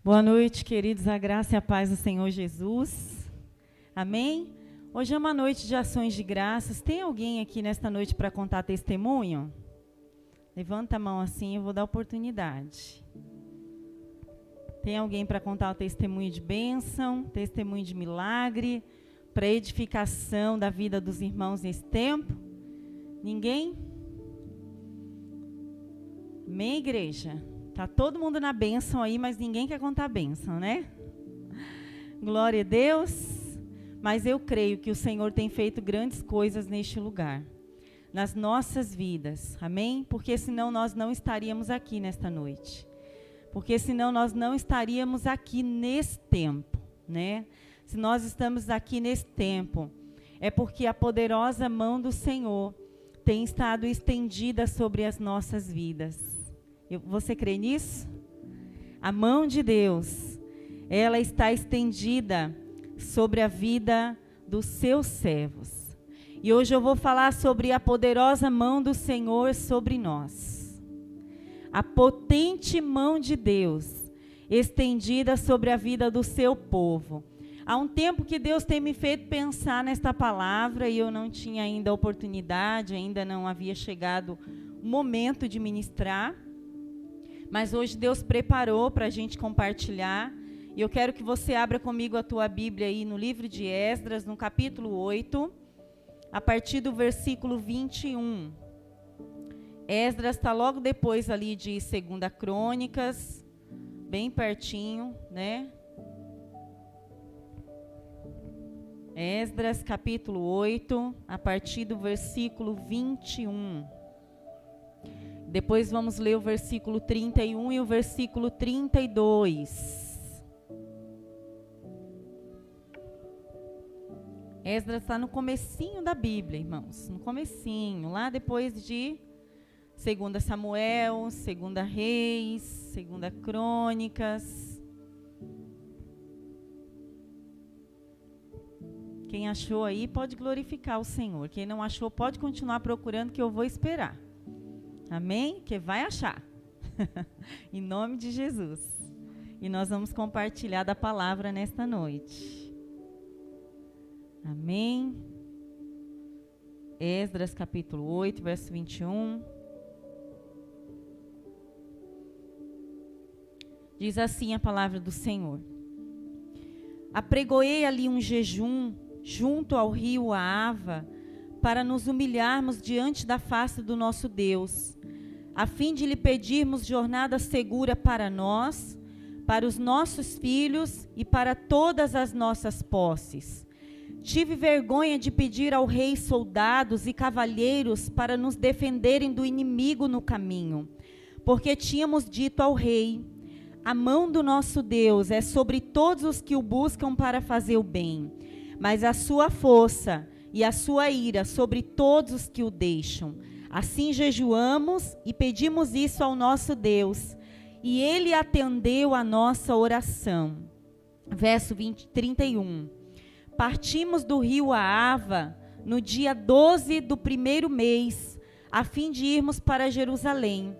Boa noite, queridos, a graça e a paz do Senhor Jesus. Amém? Hoje é uma noite de ações de graças. Tem alguém aqui nesta noite para contar testemunho? Levanta a mão assim, eu vou dar oportunidade. Tem alguém para contar o testemunho de bênção, testemunho de milagre, para edificação da vida dos irmãos nesse tempo? Ninguém? Amém, igreja? Tá todo mundo na bênção aí, mas ninguém quer contar a bênção, né? Glória a Deus. Mas eu creio que o Senhor tem feito grandes coisas neste lugar, nas nossas vidas, amém? Porque senão nós não estaríamos aqui nesta noite. Porque senão nós não estaríamos aqui nesse tempo, né? Se nós estamos aqui nesse tempo, é porque a poderosa mão do Senhor tem estado estendida sobre as nossas vidas. Você crê nisso? A mão de Deus, ela está estendida sobre a vida dos seus servos. E hoje eu vou falar sobre a poderosa mão do Senhor sobre nós. A potente mão de Deus estendida sobre a vida do seu povo. Há um tempo que Deus tem me feito pensar nesta palavra e eu não tinha ainda a oportunidade, ainda não havia chegado o momento de ministrar. Mas hoje Deus preparou para a gente compartilhar. E eu quero que você abra comigo a tua Bíblia aí no livro de Esdras, no capítulo 8, a partir do versículo 21. Esdras está logo depois ali de 2 Crônicas, bem pertinho, né? Esdras, capítulo 8, a partir do versículo 21. Depois vamos ler o versículo 31 e o versículo 32. Esdras está no comecinho da Bíblia, irmãos. No comecinho, lá depois de 2 Samuel, 2 Reis, 2 Crônicas. Quem achou aí pode glorificar o Senhor. Quem não achou pode continuar procurando que eu vou esperar. Amém? Que vai achar. Em nome de Jesus. E nós vamos compartilhar da palavra nesta noite. Amém? Esdras capítulo 8, verso 21. Diz assim a palavra do Senhor. Apregoei ali um jejum junto ao rio Ahava, para nos humilharmos diante da face do nosso Deus, a fim de lhe pedirmos jornada segura para nós, para os nossos filhos e para todas as nossas posses. Tive vergonha de pedir ao rei soldados e cavalheiros para nos defenderem do inimigo no caminho, porque tínhamos dito ao rei: a mão do nosso Deus é sobre todos os que o buscam para fazer o bem, mas a sua força e a sua ira sobre todos os que o deixam. Assim jejuamos e pedimos isso ao nosso Deus, e ele atendeu a nossa oração. Verso 31. Partimos do rio Ahava no dia 12 do primeiro mês, a fim de irmos para Jerusalém.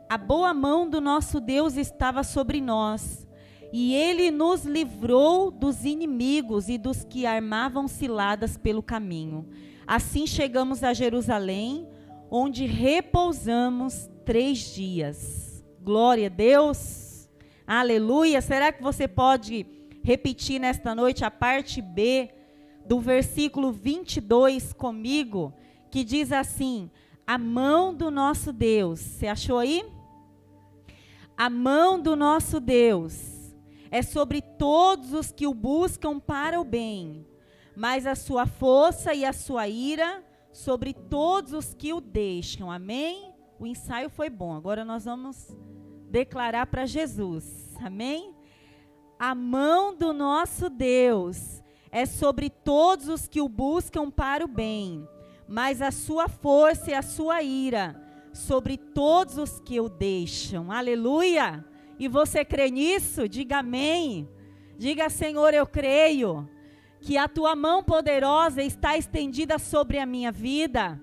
A boa mão do nosso Deus estava sobre nós, e ele nos livrou dos inimigos e dos que armavam ciladas pelo caminho. Assim chegamos a Jerusalém, onde repousamos 3 dias. Glória a Deus. Aleluia. Será que você pode repetir nesta noite a parte B do versículo 22 comigo? Que diz assim: a mão do nosso Deus. Você achou aí? A mão do nosso Deus é sobre todos os que o buscam para o bem, mas a sua força e a sua ira sobre todos os que o deixam. Amém? O ensaio foi bom. Agora nós vamos declarar para Jesus. Amém? A mão do nosso Deus é sobre todos os que o buscam para o bem, mas a sua força e a sua ira sobre todos os que o deixam. Aleluia! E você crê nisso? Diga amém. Diga: Senhor, eu creio que a tua mão poderosa está estendida sobre a minha vida,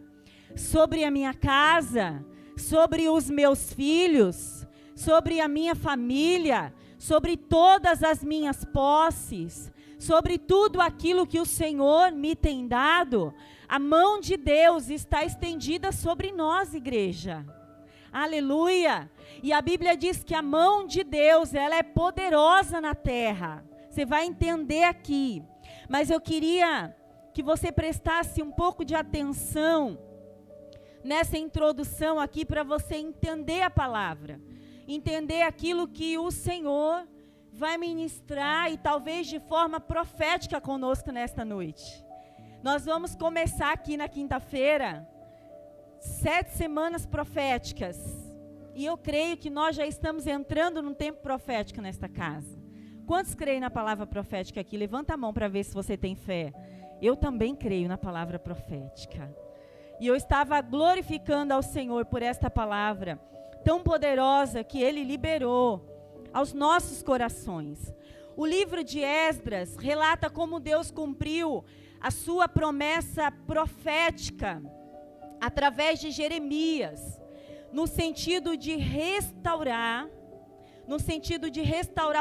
sobre a minha casa, sobre os meus filhos, sobre a minha família, sobre todas as minhas posses, sobre tudo aquilo que o Senhor me tem dado. A mão de Deus está estendida sobre nós, igreja. Aleluia! E a Bíblia diz que a mão de Deus, ela é poderosa na terra. Você vai entender aqui. Mas eu queria que você prestasse um pouco de atenção nessa introdução aqui para você entender a palavra. Entender aquilo que o Senhor vai ministrar e talvez de forma profética conosco nesta noite. Nós vamos começar aqui na quinta-feira 7 semanas proféticas. E eu creio que nós já estamos entrando num tempo profético nesta casa. Quantos creem na palavra profética aqui? Levanta a mão para ver se você tem fé. Eu também creio na palavra profética. E eu estava glorificando ao Senhor por esta palavra tão poderosa que Ele liberou aos nossos corações. O livro de Esdras relata como Deus cumpriu a sua promessa profética através de Jeremias, no sentido de restaurar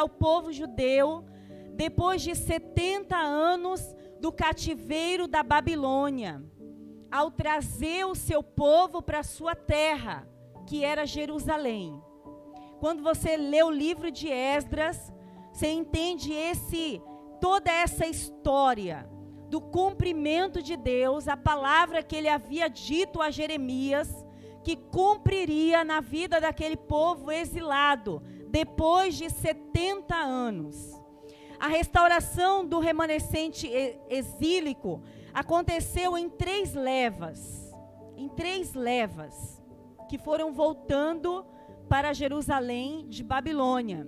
o povo judeu depois de 70 anos do cativeiro da Babilônia, ao trazer o seu povo para a sua terra, que era Jerusalém. Quando você lê o livro de Esdras, você entende toda essa história do cumprimento de Deus, a palavra que ele havia dito a Jeremias, que cumpriria na vida daquele povo exilado, depois de 70 anos. A restauração do remanescente exílico aconteceu em 3 levas, que foram voltando para Jerusalém de Babilônia.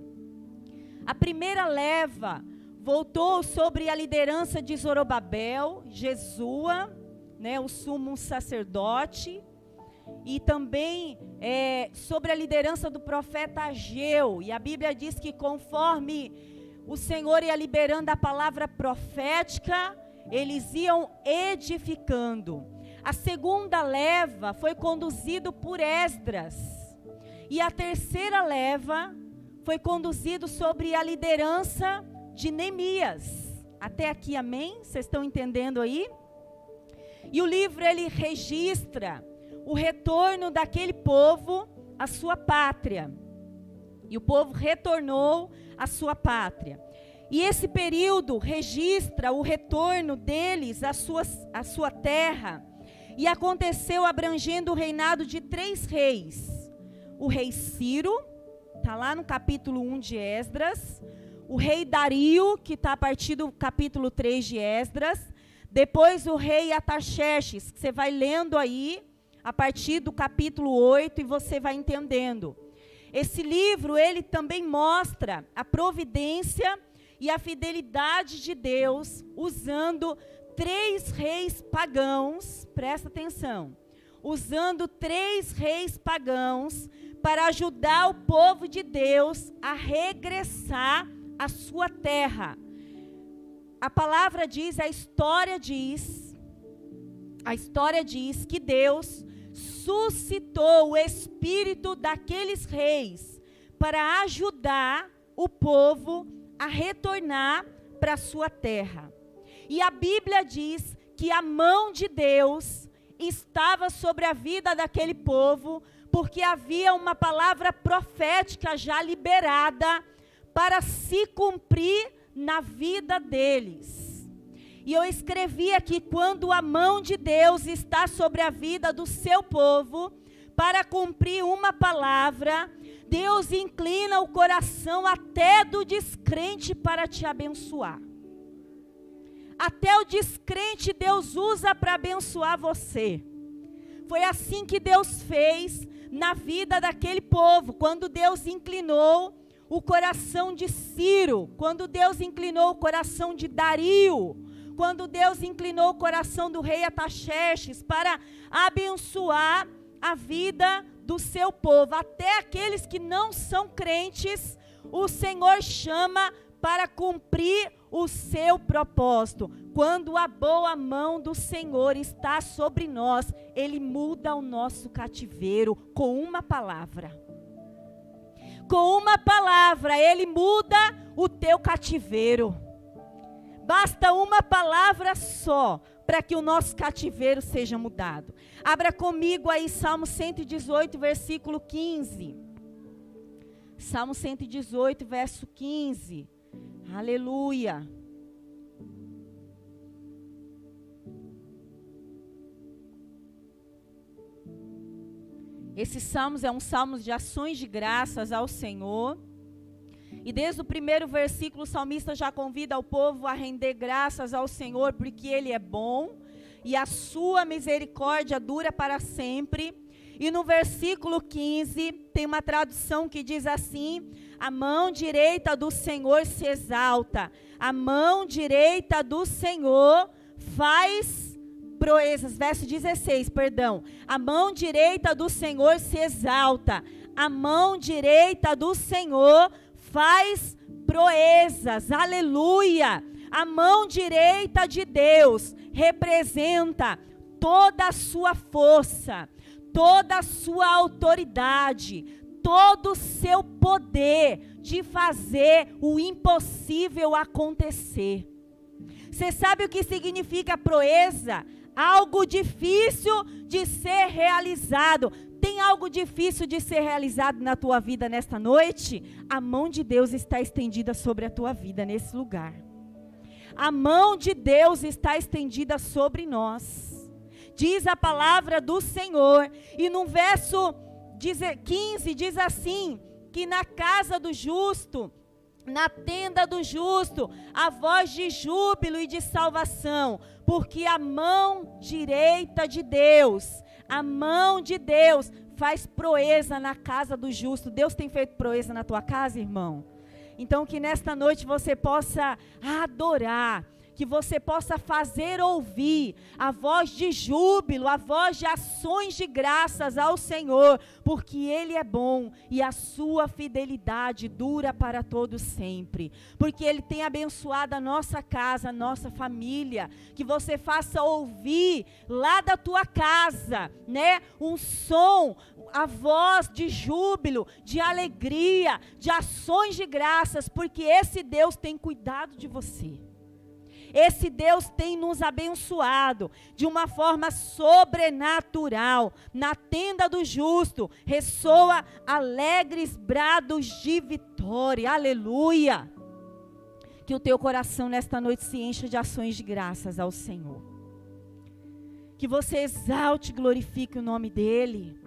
A primeira leva voltou sobre a liderança de Zorobabel, Jesua, o sumo sacerdote, e também sobre a liderança do profeta Ageu. E a Bíblia diz que conforme o Senhor ia liberando a palavra profética, eles iam edificando. A segunda leva foi conduzida por Esdras. E a terceira leva foi conduzida sobre a liderança de Neemias. Até aqui, amém? Vocês estão entendendo aí? E o livro, ele registra o retorno daquele povo à sua pátria. E o povo retornou à sua pátria. E esse período registra o retorno deles à sua terra. E aconteceu abrangendo o reinado de 3 reis. O rei Ciro, está lá no capítulo 1 de Esdras. O rei Dario, que está a partir do capítulo 3 de Esdras. Depois o rei Artaxerxes, que você vai lendo aí, a partir do capítulo 8, e você vai entendendo. Esse livro, ele também mostra a providência e a fidelidade de Deus, usando 3 reis pagãos, presta atenção, usando 3 reis pagãos para ajudar o povo de Deus a regressar à sua terra. A palavra diz, a história diz que Deus suscitou o espírito daqueles reis para ajudar o povo a retornar para a sua terra. E a Bíblia diz que a mão de Deus estava sobre a vida daquele povo, porque havia uma palavra profética já liberada para se cumprir na vida deles. E eu escrevi aqui, quando a mão de Deus está sobre a vida do seu povo, para cumprir uma palavra, Deus inclina o coração até do descrente para te abençoar. Até o descrente Deus usa para abençoar você. Foi assim que Deus fez na vida daquele povo, quando Deus inclinou o coração de Ciro, quando Deus inclinou o coração de Dario, quando Deus inclinou o coração do rei Artaxerxes para abençoar a vida do seu povo. Até aqueles que não são crentes, o Senhor chama para cumprir o seu propósito. Quando a boa mão do Senhor está sobre nós, Ele muda o nosso cativeiro com uma palavra. Com uma palavra, Ele muda o teu cativeiro. Basta uma palavra só para que o nosso cativeiro seja mudado. Abra comigo aí Salmo 118, versículo 15. Salmo 118, verso 15. Aleluia. Esse salmo é um salmo de ações de graças ao Senhor. E desde o primeiro versículo, o salmista já convida o povo a render graças ao Senhor, porque Ele é bom e a sua misericórdia dura para sempre. E no versículo 15, tem uma tradução que diz assim: a mão direita do Senhor se exalta, a mão direita do Senhor faz proezas. Verso 16, perdão. A mão direita do Senhor se exalta, a mão direita do Senhor faz proezas, aleluia. A mão direita de Deus representa toda a sua força, toda a sua autoridade, todo o seu poder de fazer o impossível acontecer. Você sabe o que significa proeza? Algo difícil de ser realizado. Tem algo difícil de ser realizado na tua vida nesta noite? A mão de Deus está estendida sobre a tua vida nesse lugar. A mão de Deus está estendida sobre nós. Diz a palavra do Senhor. E no verso 15 diz assim, que na casa do justo, na tenda do justo, a voz de júbilo e de salvação, porque a mão direita de Deus, a mão de Deus faz proeza na casa do justo. Deus tem feito proeza na tua casa, irmão? Então que nesta noite você possa adorar, que você possa fazer ouvir a voz de júbilo, a voz de ações de graças ao Senhor, porque Ele é bom e a sua fidelidade dura para todo sempre, porque Ele tem abençoado a nossa casa, a nossa família. Que você faça ouvir lá da tua casa, né, um som, a voz de júbilo, de alegria, de ações de graças, porque esse Deus tem cuidado de você. Esse Deus tem nos abençoado de uma forma sobrenatural. Na tenda do justo ressoa alegres brados de vitória. Aleluia! Que o teu coração nesta noite se encha de ações de graças ao Senhor. Que você exalte e glorifique o nome dEle.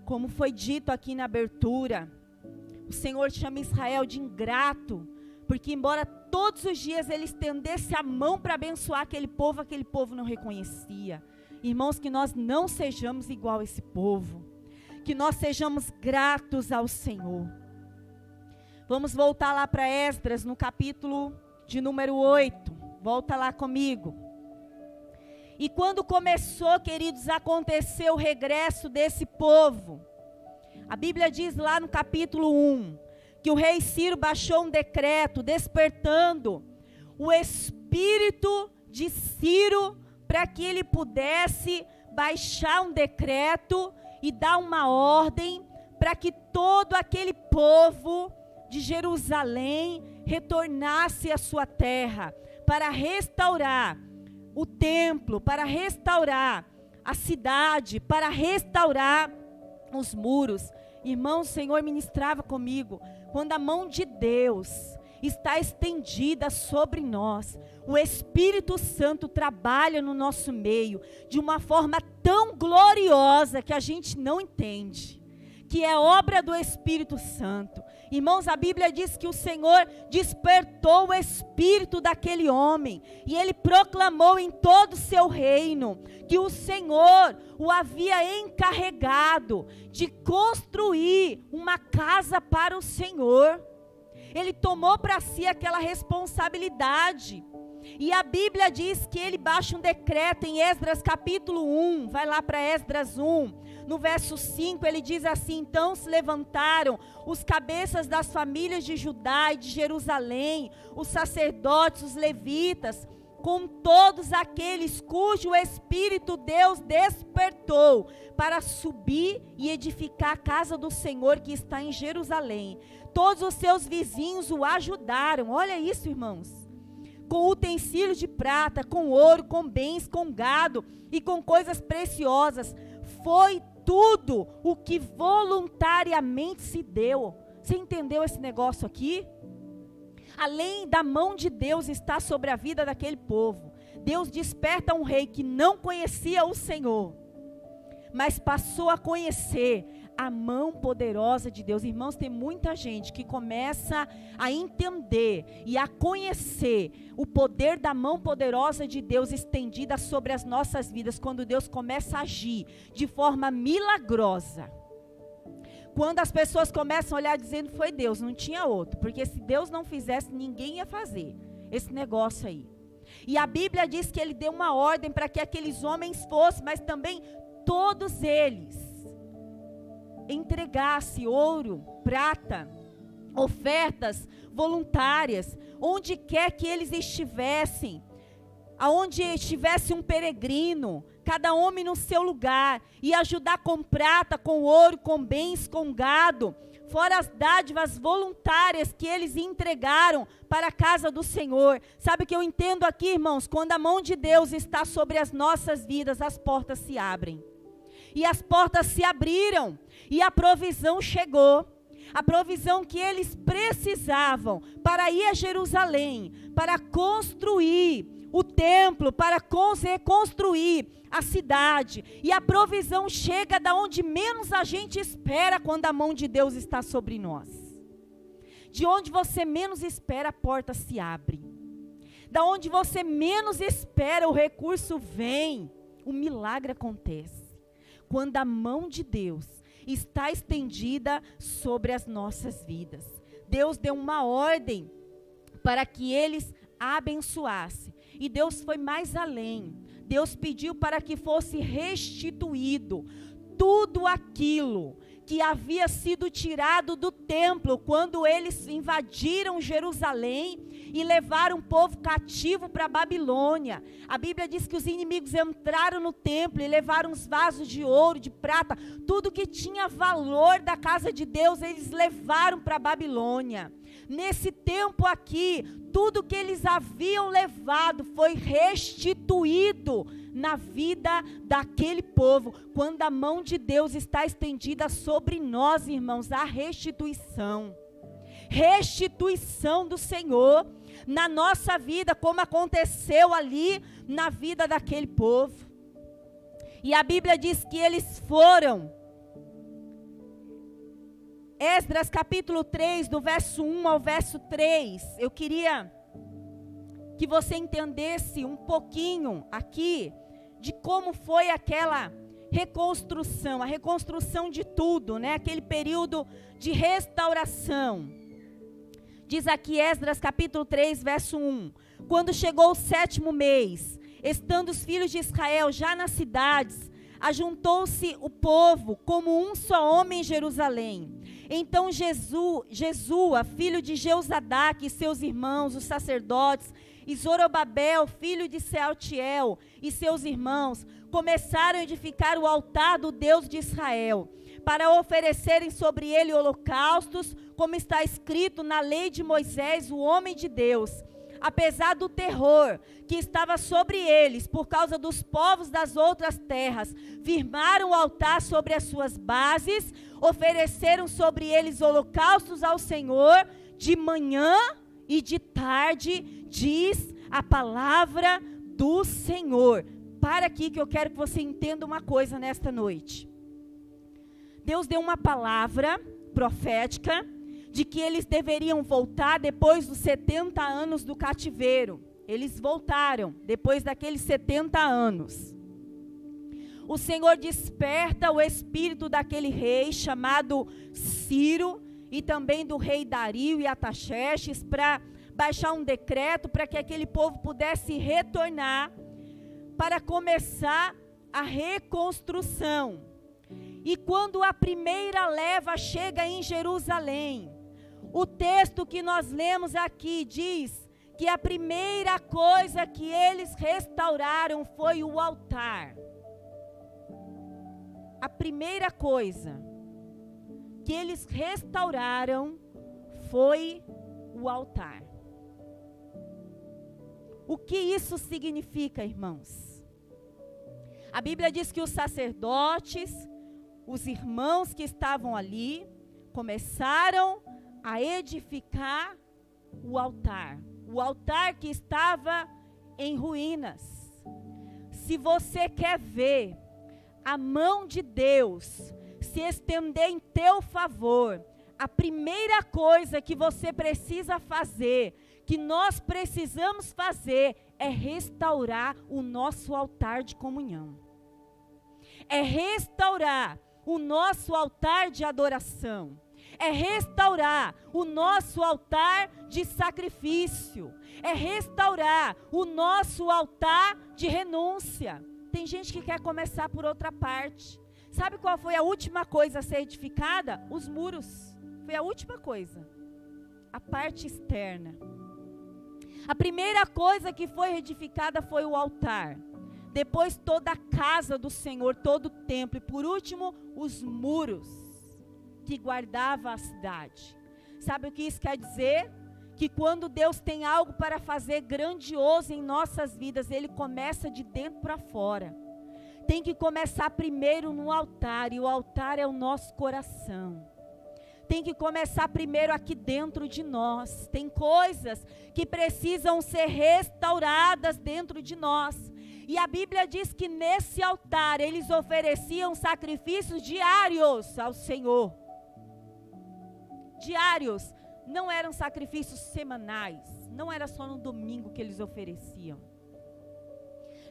Como foi dito aqui na abertura, o Senhor chama Israel de ingrato, porque embora todos os dias Ele estendesse a mão para abençoar aquele povo não reconhecia. Irmãos, que nós não sejamos igual a esse povo, que nós sejamos gratos ao Senhor. Vamos voltar lá para Esdras, no capítulo de número 8, volta lá comigo. E quando começou, queridos, a acontecer o regresso desse povo, a Bíblia diz lá no capítulo 1, que o rei Ciro baixou um decreto despertando o espírito de Ciro para que ele pudesse baixar um decreto e dar uma ordem para que todo aquele povo de Jerusalém retornasse à sua terra, para restaurar o templo, para restaurar a cidade, para restaurar os muros. Irmão, o Senhor ministrava comigo, quando a mão de Deus está estendida sobre nós, o Espírito Santo trabalha no nosso meio de uma forma tão gloriosa que a gente não entende, que é obra do Espírito Santo. Irmãos, a Bíblia diz que o Senhor despertou o espírito daquele homem e ele proclamou em todo o seu reino que o Senhor o havia encarregado de construir uma casa para o Senhor. Ele tomou para si aquela responsabilidade. E a Bíblia diz que ele baixa um decreto em Esdras capítulo 1, vai lá para Esdras 1, no verso 5, ele diz assim: então se levantaram os cabeças das famílias de Judá e de Jerusalém, os sacerdotes, os levitas, com todos aqueles cujo Espírito Deus despertou para subir e edificar a casa do Senhor que está em Jerusalém. Todos os seus vizinhos o ajudaram. Olha isso, irmãos. Com utensílios de prata, com ouro, com bens, com gado e com coisas preciosas. Foi tudo o que voluntariamente se deu. Você entendeu esse negócio aqui? Além da mão de Deus estar sobre a vida daquele povo, Deus desperta um rei que não conhecia o Senhor, mas passou a conhecer a mão poderosa de Deus. Irmãos, tem muita gente que começa a entender e a conhecer o poder da mão poderosa de Deus estendida sobre as nossas vidas, quando Deus começa a agir de forma milagrosa. Quando as pessoas começam a olhar dizendo foi Deus, não tinha outro, porque se Deus não fizesse, ninguém ia fazer esse negócio aí. E a Bíblia diz que ele deu uma ordem para que aqueles homens fossem, mas também todos eles entregassem ouro, prata, ofertas voluntárias, onde quer que eles estivessem, aonde estivesse um peregrino, cada homem no seu lugar, e ajudar com prata, com ouro, com bens, com gado, fora as dádivas voluntárias que eles entregaram para a casa do Senhor. Sabe o que eu entendo aqui, irmãos? Quando a mão de Deus está sobre as nossas vidas, as portas se abrem. E as portas se abriram, e a provisão chegou. A provisão que eles precisavam para ir a Jerusalém, para construir o templo, para reconstruir a cidade. E a provisão chega da onde menos a gente espera, quando a mão de Deus está sobre nós. De onde você menos espera, a porta se abre. Da onde você menos espera, o recurso vem. O milagre acontece quando a mão de Deus está estendida sobre as nossas vidas. Deus deu uma ordem para que eles abençoassem. E Deus foi mais além. Deus pediu para que fosse restituído tudo aquilo que havia sido tirado do templo, quando eles invadiram Jerusalém e levaram o povo cativo para a Babilônia. A Bíblia diz que os inimigos entraram no templo e levaram os vasos de ouro, de prata, tudo que tinha valor da casa de Deus, eles levaram para a Babilônia. Nesse tempo aqui, tudo que eles haviam levado foi restituído na vida daquele povo. Quando a mão de Deus está estendida sobre nós, irmãos, a restituição do Senhor na nossa vida, como aconteceu ali na vida daquele povo. E a Bíblia diz que eles foram. Esdras capítulo 3, do verso 1 ao verso 3, eu queria que você entendesse um pouquinho aqui de como foi aquela reconstrução, a reconstrução de tudo, né? Aquele período de restauração. Diz aqui Esdras capítulo 3, verso 1, quando chegou o 7º mês, estando os filhos de Israel já nas cidades, ajuntou-se o povo como um só homem em Jerusalém. Então Jesua, filho de Jeuzadaque, e seus irmãos, os sacerdotes, e Zorobabel, filho de Sealtiel, e seus irmãos, começaram a edificar o altar do Deus de Israel, para oferecerem sobre ele holocaustos, como está escrito na lei de Moisés, o homem de Deus. Apesar do terror que estava sobre eles, por causa dos povos das outras terras, firmaram o altar sobre as suas bases, ofereceram sobre eles holocaustos ao Senhor, de manhã e de tarde, diz a palavra do Senhor. Para aqui que eu quero que você entenda uma coisa nesta noite. Deus deu uma palavra profética, de que eles deveriam voltar depois dos 70 anos do cativeiro. Eles voltaram depois daqueles 70 anos. O Senhor desperta o espírito daquele rei chamado Ciro e também do rei Dario e Ataxerxes para baixar um decreto para que aquele povo pudesse retornar para começar a reconstrução. E quando a primeira leva chega em Jerusalém, o texto que nós lemos aqui diz que a primeira coisa que eles restauraram foi o altar. A primeira coisa que eles restauraram foi o altar. O que isso significa, irmãos? A Bíblia diz que os sacerdotes, os irmãos que estavam ali, começaram a edificar o altar que estava em ruínas. Se você quer ver a mão de Deus se estender em teu favor, a primeira coisa que você precisa fazer, que nós precisamos fazer, é restaurar o nosso altar de comunhão. É restaurar o nosso altar de adoração. É restaurar o nosso altar de sacrifício. É restaurar o nosso altar de renúncia. Tem gente que quer começar por outra parte. Sabe qual foi a última coisa a ser edificada? Os muros. Foi a última coisa. A parte externa. A primeira coisa que foi edificada foi o altar. Depois toda a casa do Senhor, todo o templo. E por último, os muros que guardava a cidade. Sabe o que isso quer dizer? Que quando Deus tem algo para fazer grandioso em nossas vidas, Ele começa de dentro para fora. Tem que começar primeiro no altar, e o altar é o nosso coração. Tem que começar primeiro aqui dentro de nós. Tem coisas que precisam ser restauradas dentro de nós. E a Bíblia diz que nesse altar eles ofereciam sacrifícios diários ao Senhor. Diários, não eram sacrifícios semanais, não era só no domingo que eles ofereciam.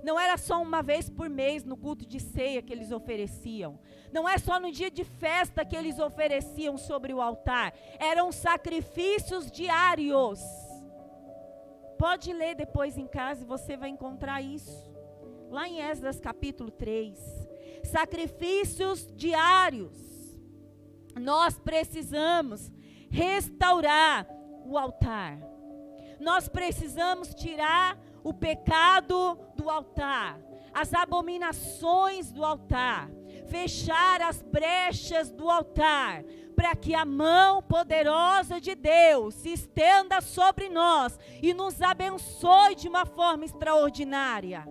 Não era só uma vez por mês no culto de ceia que eles ofereciam. Não é só no dia de festa que eles ofereciam sobre o altar. Eram sacrifícios diários. Pode ler depois em casa e você vai encontrar isso. Lá em Esdras capítulo 3. Sacrifícios diários. Nós precisamos restaurar o altar. Nós precisamos tirar o pecado do altar, as abominações do altar, fechar as brechas do altar, para que a mão poderosa de Deus se estenda sobre nós e nos abençoe de uma forma extraordinária.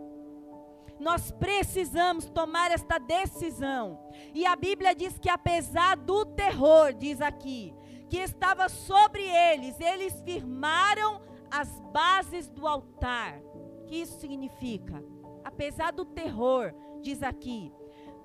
Nós precisamos tomar esta decisão. E a Bíblia diz que apesar do terror, diz aqui, que estava sobre eles, eles firmaram as bases do altar. O que isso significa? Apesar do terror, diz aqui,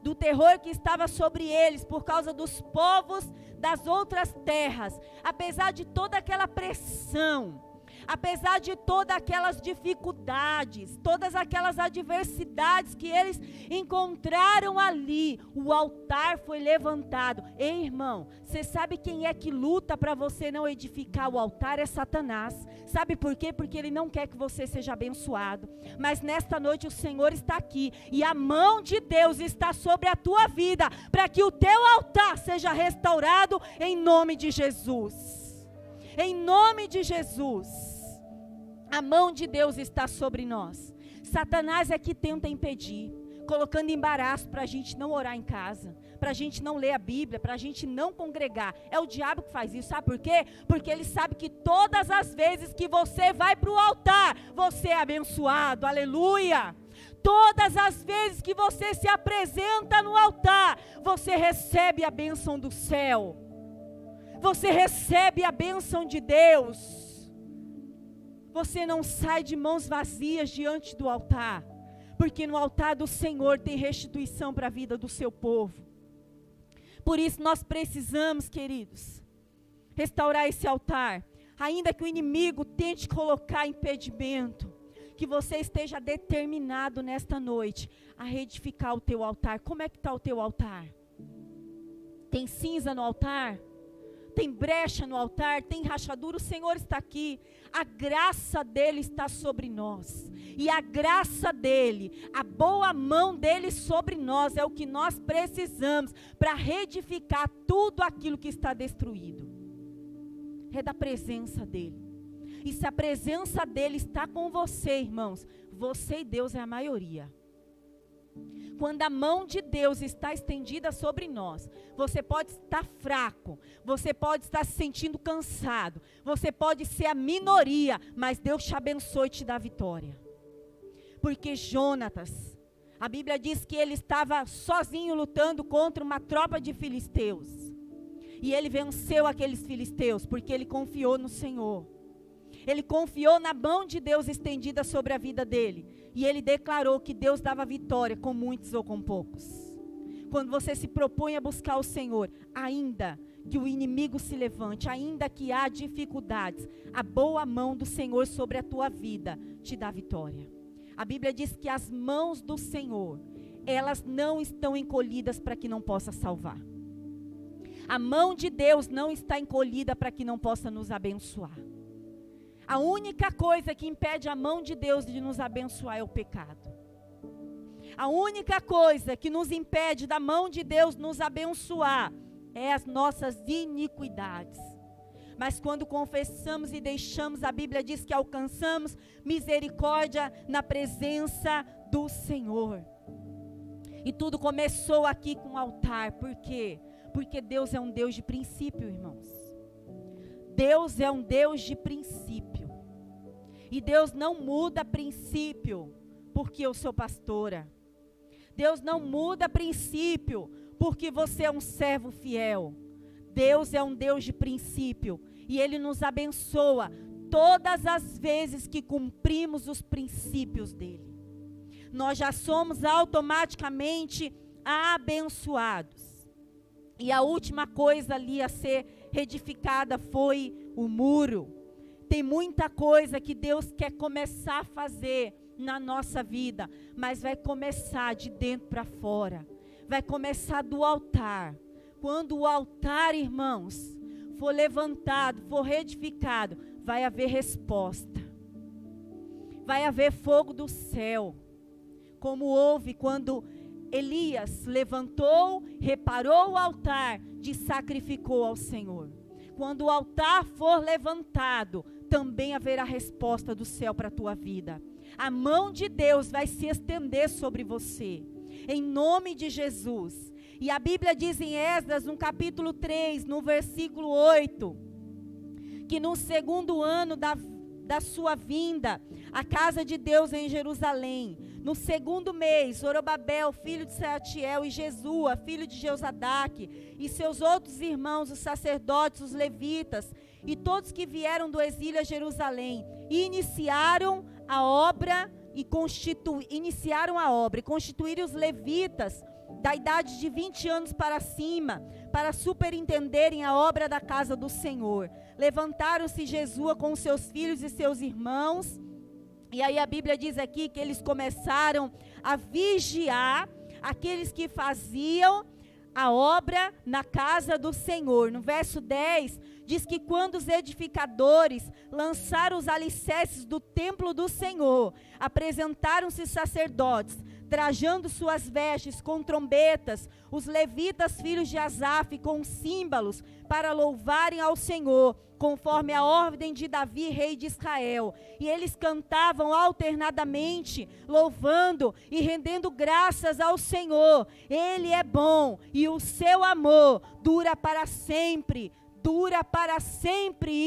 do terror que estava sobre eles por causa dos povos das outras terras, apesar de toda aquela pressão, apesar de todas aquelas dificuldades, todas aquelas adversidades que eles encontraram ali, o altar foi levantado. Ei, irmão, você sabe quem é que luta para você não edificar o altar? É Satanás. Sabe por quê? Porque ele não quer que você seja abençoado. Mas nesta noite o Senhor está aqui e a mão de Deus está sobre a tua vida para que o teu altar seja restaurado em nome de Jesus. Em nome de Jesus. A mão de Deus está sobre nós. Satanás é que tenta impedir, colocando embaraço para a gente não orar em casa, para a gente não ler a Bíblia, para a gente não congregar. É o diabo que faz isso, sabe por quê? Porque ele sabe que todas as vezes que você vai para o altar, você é abençoado, aleluia. Todas as vezes que você se apresenta no altar, você recebe a bênção do céu. Você recebe a bênção de Deus. Você não sai de mãos vazias diante do altar, porque no altar do Senhor tem restituição para a vida do seu povo. Por isso nós precisamos, queridos, restaurar esse altar, ainda que o inimigo tente colocar impedimento, que você esteja determinado nesta noite a reedificar o teu altar. Como é que está o teu altar? Tem cinza no altar? Tem brecha no altar, tem rachadura, o Senhor está aqui, a graça dEle está sobre nós, e a graça dEle, a boa mão dEle sobre nós, é o que nós precisamos, para reedificar tudo aquilo que está destruído, é da presença dEle, E se a presença dele está com você, irmãos, você e Deus é a maioria. Quando a mão de Deus está estendida sobre nós, você pode estar fraco, você pode estar se sentindo cansado, você pode ser a minoria, mas Deus te abençoe e te dá vitória. Porque Jonatas, a Bíblia diz que ele estava sozinho lutando contra uma tropa de filisteus. E ele venceu aqueles filisteus, porque ele confiou no Senhor. Ele confiou na mão de Deus estendida sobre a vida dele. E ele declarou que Deus dava vitória com muitos ou com poucos. Quando você se propõe a buscar o Senhor, ainda que o inimigo se levante, ainda que há dificuldades, a boa mão do Senhor sobre a tua vida te dá vitória. A Bíblia diz que as mãos do Senhor, elas não estão encolhidas para que não possa salvar. A mão de Deus não está encolhida para que não possa nos abençoar. A única coisa que impede a mão de Deus de nos abençoar é o pecado. A única coisa que nos impede da mão de Deus nos abençoar é as nossas iniquidades. Mas quando confessamos e deixamos, a Bíblia diz que alcançamos misericórdia na presença do Senhor. E tudo começou aqui com o altar. Por quê? Porque Deus é um Deus de princípio, irmãos. Deus é um Deus de princípio. E Deus não muda princípio porque eu sou pastora. Deus não muda princípio porque você é um servo fiel. Deus é um Deus de princípio. E Ele nos abençoa todas as vezes que cumprimos os princípios dEle. Nós já somos automaticamente abençoados. E a última coisa ali a ser reedificada foi o muro. Tem muita coisa que Deus quer começar a fazer na nossa vida, mas vai começar de dentro para fora. Vai começar do altar. Quando o altar, irmãos, for levantado, for reedificado, vai haver resposta. Vai haver fogo do céu. Como houve quando Elias levantou, reparou o altar e sacrificou ao Senhor. Quando o altar for levantado, também haverá resposta do céu para a tua vida. A mão de Deus vai se estender sobre você, em nome de Jesus. E a Bíblia diz em Esdras, no capítulo 3, no versículo 8, que no segundo ano da sua vinda, a casa de Deus em Jerusalém, no segundo mês, Zorobabel, filho de Sealtiel, e Jesua, filho de Jeozadaque, e seus outros irmãos, os sacerdotes, os levitas, e todos que vieram do exílio a Jerusalém, iniciaram a obra e constituíram os levitas da idade de 20 anos para cima, para superintenderem a obra da casa do Senhor. Levantaram-se Jesua com seus filhos e seus irmãos, e aí a Bíblia diz aqui que eles começaram a vigiar aqueles que faziam a obra na casa do Senhor. No verso 10, diz que quando os edificadores lançaram os alicerces do templo do Senhor, apresentaram-se sacerdotes, trajando suas vestes com trombetas, os levitas filhos de Asaf com símbolos, para louvarem ao Senhor, conforme a ordem de Davi, rei de Israel. E eles cantavam alternadamente, louvando e rendendo graças ao Senhor. Ele é bom e o seu amor dura para sempre,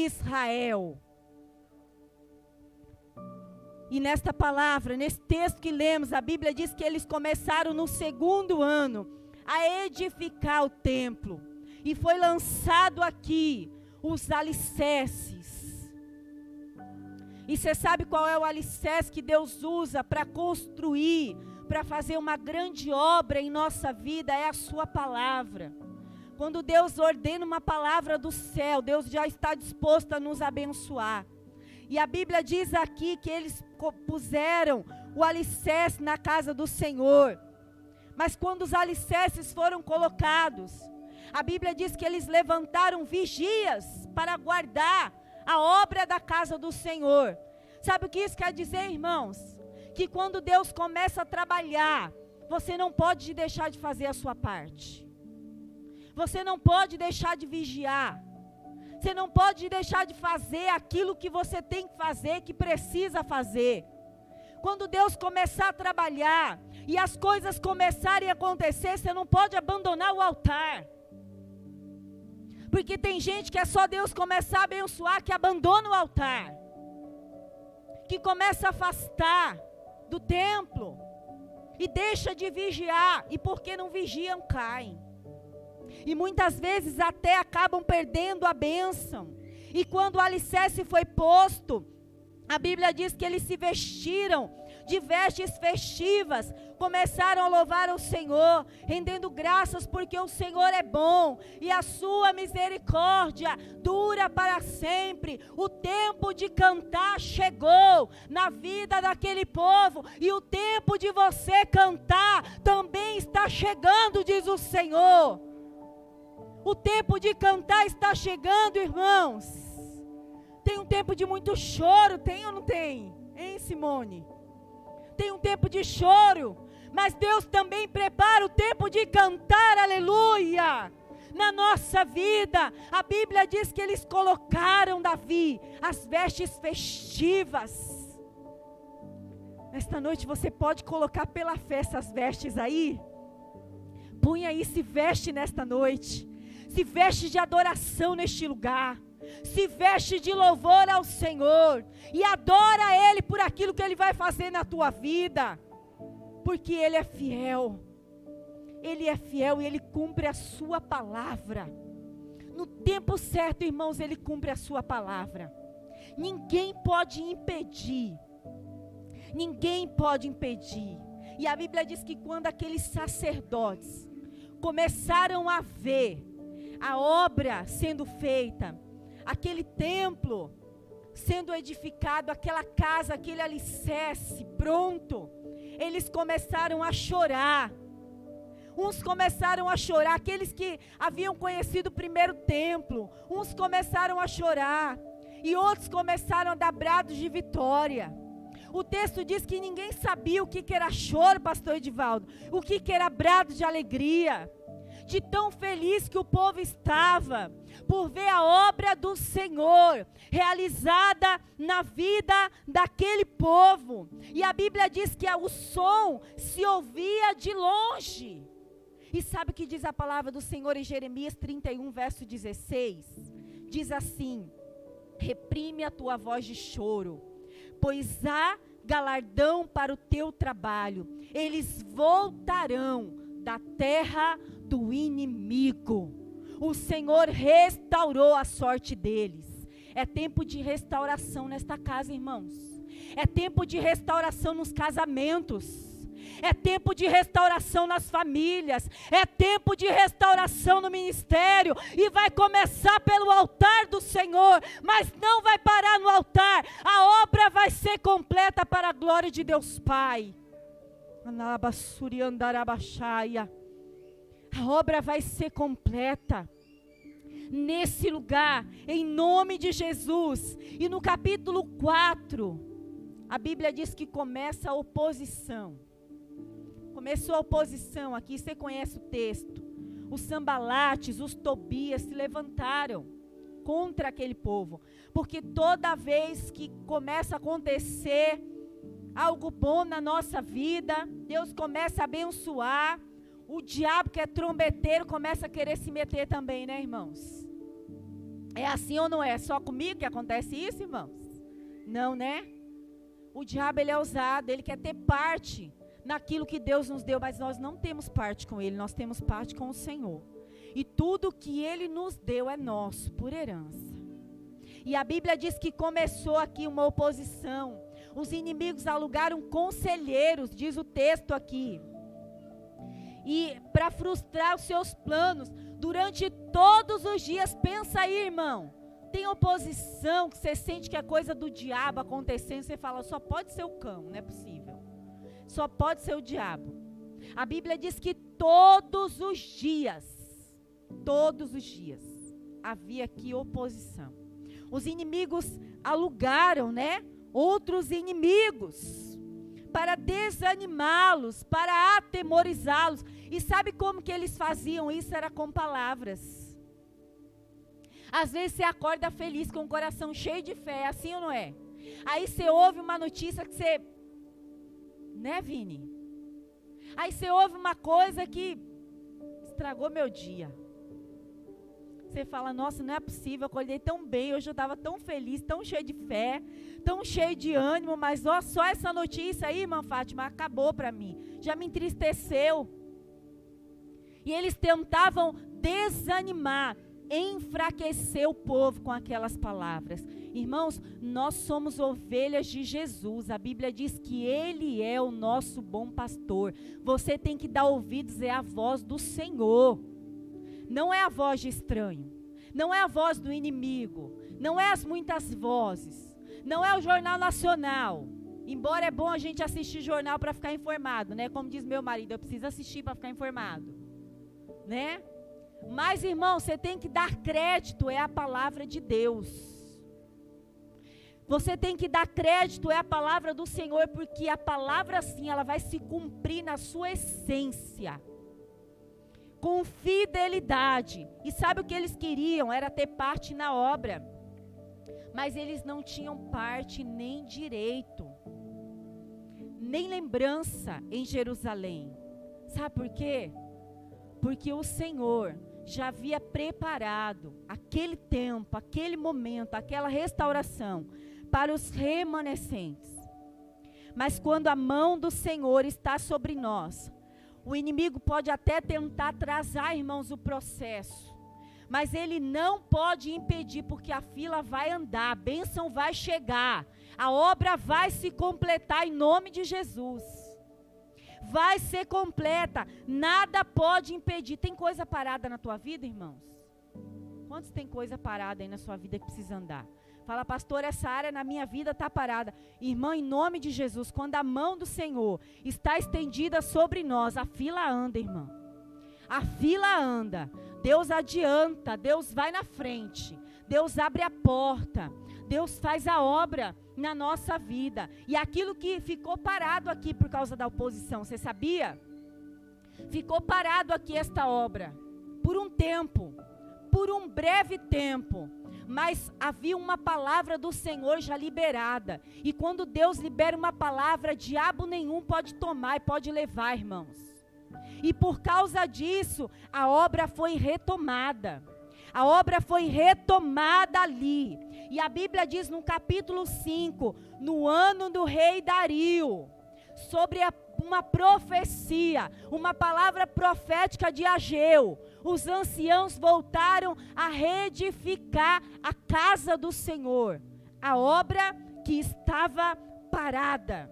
Israel. E nesta palavra, nesse texto que lemos, a Bíblia diz que eles começaram no segundo ano a edificar o templo. E foi lançado aqui os alicerces. E você sabe qual é o alicerce que Deus usa para construir, para fazer uma grande obra em nossa vida? É a sua palavra. Quando Deus ordena uma palavra do céu, Deus já está disposto a nos abençoar. E a Bíblia diz aqui que eles puseram o alicerce na casa do Senhor. Mas quando os alicerces foram colocados, a Bíblia diz que eles levantaram vigias para guardar a obra da casa do Senhor. Sabe o que isso quer dizer, irmãos? Que quando Deus começa a trabalhar, você não pode deixar de fazer a sua parte. Você não pode deixar de vigiar. Você não pode deixar de fazer aquilo que você tem que fazer, que precisa fazer. Quando Deus começar a trabalhar e as coisas começarem a acontecer, você não pode abandonar o altar. Porque tem gente que é só Deus começar a abençoar que abandona o altar. Que começa a afastar do templo. E deixa de vigiar. E porque não vigiam, caem. E muitas vezes até acabam perdendo a bênção. E quando o alicerce foi posto, a Bíblia diz que eles se vestiram de vestes festivas, começaram a louvar o Senhor, rendendo graças porque o Senhor é bom e a sua misericórdia dura para sempre. O tempo de cantar chegou na vida daquele povo e o tempo de você cantar também está chegando, diz o Senhor. O tempo de cantar está chegando, irmãos. Tem um tempo de muito choro, tem ou não tem? Hein, Simone? Tem um tempo de choro, mas Deus também prepara o tempo de cantar, aleluia, na nossa vida. A Bíblia diz que eles colocaram, Davi, as vestes festivas. Nesta noite você pode colocar pela fé essas vestes aí. Põe aí, se veste nesta noite. Se veste de adoração neste lugar. Se veste de louvor ao Senhor. E adora Ele por aquilo que Ele vai fazer na tua vida. Porque Ele é fiel. Ele é fiel e Ele cumpre a sua palavra. No tempo certo, irmãos, Ele cumpre a sua palavra. Ninguém pode impedir. Ninguém pode impedir. E a Bíblia diz que quando aqueles sacerdotes começaram a ver a obra sendo feita, aquele templo sendo edificado, aquela casa, aquele alicerce pronto, eles começaram a chorar. Uns começaram a chorar, aqueles que haviam conhecido o primeiro templo, uns começaram a chorar, e outros começaram a dar brados de vitória. O texto diz que ninguém sabia o que era choro, pastor Edivaldo, o que era brado de alegria, de tão feliz que o povo estava, por ver a obra do Senhor, realizada na vida daquele povo. E a Bíblia diz que o som se ouvia de longe. E sabe o que diz a palavra do Senhor em Jeremias 31, verso 16? Diz assim: reprime a tua voz de choro, pois há galardão para o teu trabalho. Eles voltarão da terra do inimigo. O Senhor restaurou a sorte deles. É tempo de restauração nesta casa, irmãos. É tempo de restauração nos casamentos. É tempo de restauração nas famílias. É tempo de restauração no ministério. E vai começar pelo altar do Senhor. Mas não vai parar no altar. A obra vai ser completa para a glória de Deus Pai. A obra vai ser completa nesse lugar, em nome de Jesus. E no capítulo 4, a Bíblia diz que começa a oposição. Começou a oposição aqui, você conhece o texto. Os Sambalates, os Tobias se levantaram contra aquele povo. Porque toda vez que começa a acontecer algo bom na nossa vida, Deus começa a abençoar, o diabo que é trombeteiro começa a querer se meter também, né, irmãos? É assim ou não é? Só comigo que acontece isso, irmãos? Não, né? O diabo, ele é ousado, ele quer ter parte naquilo que Deus nos deu, mas nós não temos parte com ele, nós temos parte com o Senhor. E tudo que ele nos deu é nosso, por herança. E a Bíblia diz que começou aqui uma oposição. Os inimigos alugaram conselheiros, diz o texto aqui. E para frustrar os seus planos, durante todos os dias, pensa aí, irmão. Tem oposição, que você sente que é coisa do diabo acontecendo, você fala, só pode ser o cão, não é possível. Só pode ser o diabo. A Bíblia diz que todos os dias, havia aqui oposição. Os inimigos alugaram, né? Outros inimigos, para desanimá-los, para atemorizá-los. E sabe como que eles faziam isso? Era com palavras. Às vezes você acorda feliz, com o coração cheio de fé, é assim ou não é? Aí você ouve uma notícia que você... Né, Vini? Aí você ouve uma coisa que estragou meu dia. Você fala, nossa, não é possível, eu acordei tão bem, hoje eu estava tão feliz, tão cheio de fé, tão cheio de ânimo, mas ó, só essa notícia aí, irmã Fátima, acabou para mim, já me entristeceu. E eles tentavam desanimar, enfraquecer o povo com aquelas palavras. Irmãos, nós somos ovelhas de Jesus. A Bíblia diz que Ele é o nosso bom pastor. Você tem que dar ouvidos à voz do Senhor. Não é a voz de estranho. Não é a voz do inimigo. Não é as muitas vozes. Não é o Jornal Nacional. Embora é bom a gente assistir jornal para ficar informado, né? Como diz meu marido, eu preciso assistir para ficar informado, né? Mas, irmão, você tem que dar crédito, é a palavra de Deus. Você tem que dar crédito, é a palavra do Senhor, porque a palavra, sim, ela vai se cumprir na sua essência. Com fidelidade. E sabe o que eles queriam? Era ter parte na obra. Mas eles não tinham parte nem direito, nem lembrança em Jerusalém. Sabe por quê? Porque o Senhor já havia preparado aquele tempo, aquele momento, aquela restauração para os remanescentes. Mas quando a mão do Senhor está sobre nós, o inimigo pode até tentar atrasar, irmãos, o processo, mas ele não pode impedir, porque a fila vai andar, a bênção vai chegar, a obra vai se completar em nome de Jesus. Vai ser completa, nada pode impedir. Tem coisa parada na tua vida, irmãos? Quantos tem coisa parada aí na sua vida que precisa andar? Fala, pastor, essa área na minha vida está parada. Irmã, em nome de Jesus, quando a mão do Senhor está estendida sobre nós, a fila anda, irmã. A fila anda. Deus adianta, Deus vai na frente. Deus abre a porta. Deus faz a obra na nossa vida. E aquilo que ficou parado aqui por causa da oposição, você sabia? Ficou parado aqui esta obra, por um tempo, por um breve tempo. Mas havia uma palavra do Senhor já liberada. E quando Deus libera uma palavra, diabo nenhum pode tomar e pode levar, irmãos. E por causa disso, a obra foi retomada. A obra foi retomada ali. E a Bíblia diz no capítulo 5, no ano do rei Dario, sobre uma profecia, uma palavra profética de Ageu. Os anciãos voltaram a reedificar a casa do Senhor, a obra que estava parada.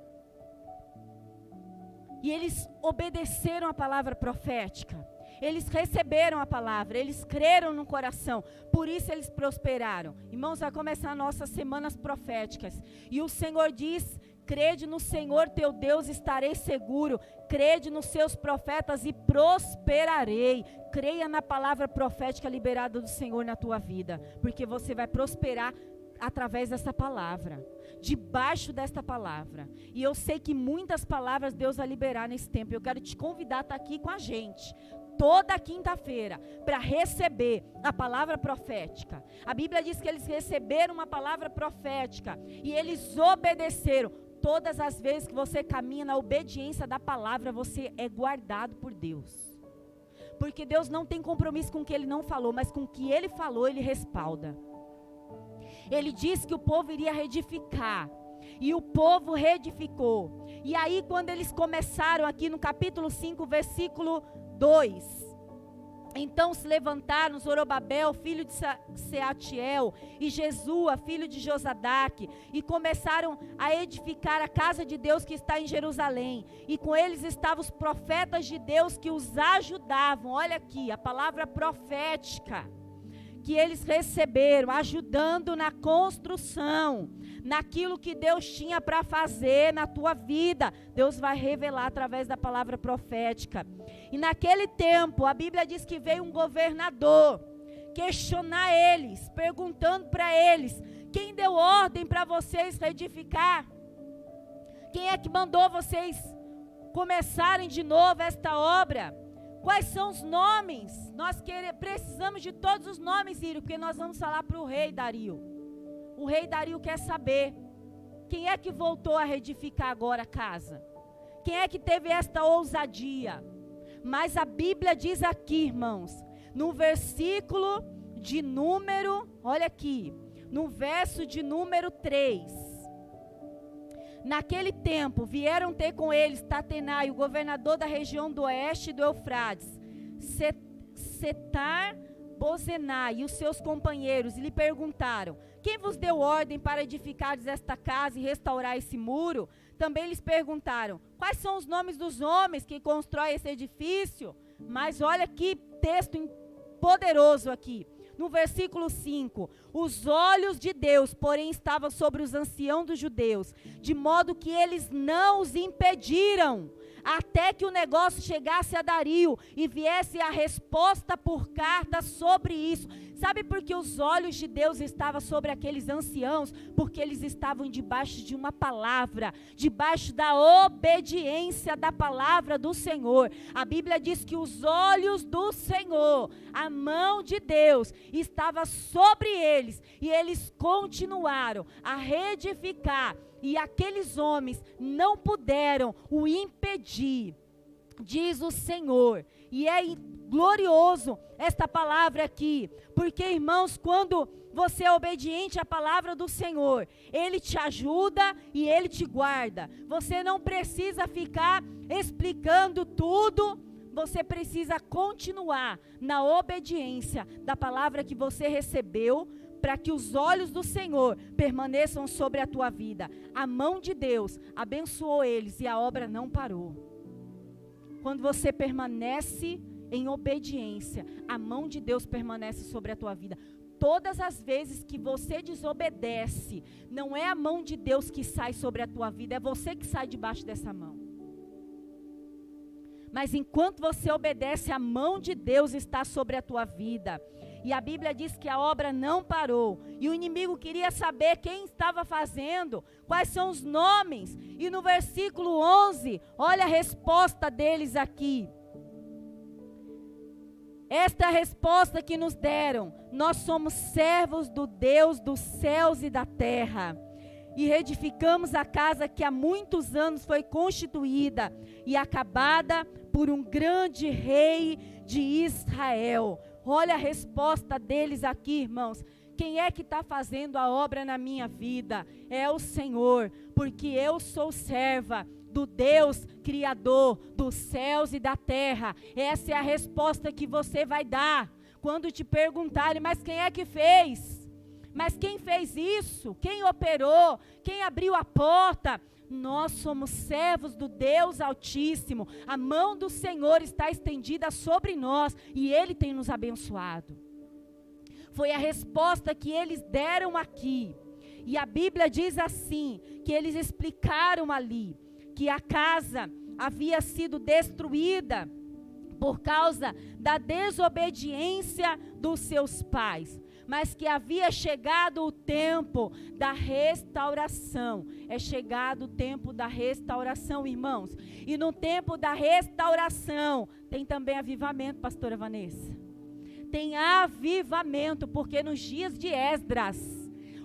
E eles obedeceram a palavra profética. Eles receberam a palavra, eles creram no coração, por isso eles prosperaram. Irmãos, vai começar nossas semanas proféticas. E o Senhor diz, crede no Senhor teu Deus, estarei seguro. Crede nos seus profetas e prosperarei. Creia na palavra profética liberada do Senhor na tua vida, porque você vai prosperar através dessa palavra, debaixo desta palavra. E eu sei que muitas palavras Deus vai liberar nesse tempo. Eu quero te convidar a estar aqui com a gente toda quinta-feira, para receber a palavra profética. A Bíblia diz que eles receberam uma palavra profética e eles obedeceram. Todas as vezes que você caminha na obediência da palavra, você é guardado por Deus. Porque Deus não tem compromisso com o que Ele não falou, mas com o que Ele falou, Ele respalda. Ele disse que o povo iria reedificar, e o povo reedificou. E aí quando eles começaram aqui no capítulo 5, versículo 2, então se levantaram Zorobabel, filho de Seatiel, e Jesua, filho de Josadaque, e começaram a edificar a casa de Deus que está em Jerusalém, e com eles estavam os profetas de Deus que os ajudavam. Olha aqui, a palavra profética que eles receberam, ajudando na construção, naquilo que Deus tinha para fazer na tua vida. Deus vai revelar através da palavra profética. E naquele tempo, a Bíblia diz que veio um governador questionar eles, perguntando para eles: quem deu ordem para vocês reedificar? Quem é que mandou vocês começarem de novo esta obra? Quais são os nomes? Nós precisamos de todos os nomes, Írio, porque nós vamos falar para o rei Dario. O rei Dario quer saber quem é que voltou a reedificar agora a casa. Quem é que teve esta ousadia? Mas a Bíblia diz aqui, irmãos, no versículo de número, olha aqui, no verso de número 3. Naquele tempo, vieram ter com eles Tatenai, o governador da região do oeste do Eufrates, Setar-Bozenai e os seus companheiros, e lhe perguntaram: quem vos deu ordem para edificares esta casa e restaurar esse muro? Também lhes perguntaram: quais são os nomes dos homens que constroem esse edifício? Mas olha que texto poderoso aqui. No versículo 5, os olhos de Deus, porém, estavam sobre os anciãos dos judeus, de modo que eles não os impediram, até que o negócio chegasse a Dario e viesse a resposta por carta sobre isso. Sabe por que os olhos de Deus estavam sobre aqueles anciãos? Porque eles estavam debaixo de uma palavra, debaixo da obediência da palavra do Senhor. A Bíblia diz que os olhos do Senhor, a mão de Deus, estava sobre eles, e eles continuaram a reedificar, e aqueles homens não puderam o impedir, diz o Senhor. E é glorioso esta palavra aqui, porque, irmãos, quando você é obediente à palavra do Senhor, Ele te ajuda e Ele te guarda. Você não precisa ficar explicando tudo, você precisa continuar na obediência da palavra que você recebeu, para que os olhos do Senhor permaneçam sobre a tua vida. A mão de Deus abençoou eles e a obra não parou. Quando você permanece em obediência, a mão de Deus permanece sobre a tua vida. Todas as vezes que você desobedece, não é a mão de Deus que sai sobre a tua vida, é você que sai debaixo dessa mão. Mas enquanto você obedece, a mão de Deus está sobre a tua vida. E a Bíblia diz que a obra não parou. E o inimigo queria saber quem estava fazendo, quais são os nomes. E no versículo 11, olha a resposta deles aqui. Esta é a resposta que nos deram: nós somos servos do Deus dos céus e da terra, e reedificamos a casa que há muitos anos foi constituída e acabada por um grande rei de Israel. Olha a resposta deles aqui, irmãos. Quem é que está fazendo a obra na minha vida? É o Senhor, porque eu sou serva do Deus Criador dos céus e da terra. Essa é a resposta que você vai dar quando te perguntarem: mas quem é que fez? Mas quem fez isso? Quem operou? Quem abriu a porta? Nós somos servos do Deus Altíssimo. A mão do Senhor está estendida sobre nós e Ele tem nos abençoado. Foi a resposta que eles deram aqui. E a Bíblia diz assim, que eles explicaram ali, que a casa havia sido destruída por causa da desobediência dos seus pais, mas que havia chegado o tempo da restauração. É chegado o tempo da restauração, irmãos. E no tempo da restauração tem também avivamento, pastora Vanessa. Tem avivamento, porque nos dias de Esdras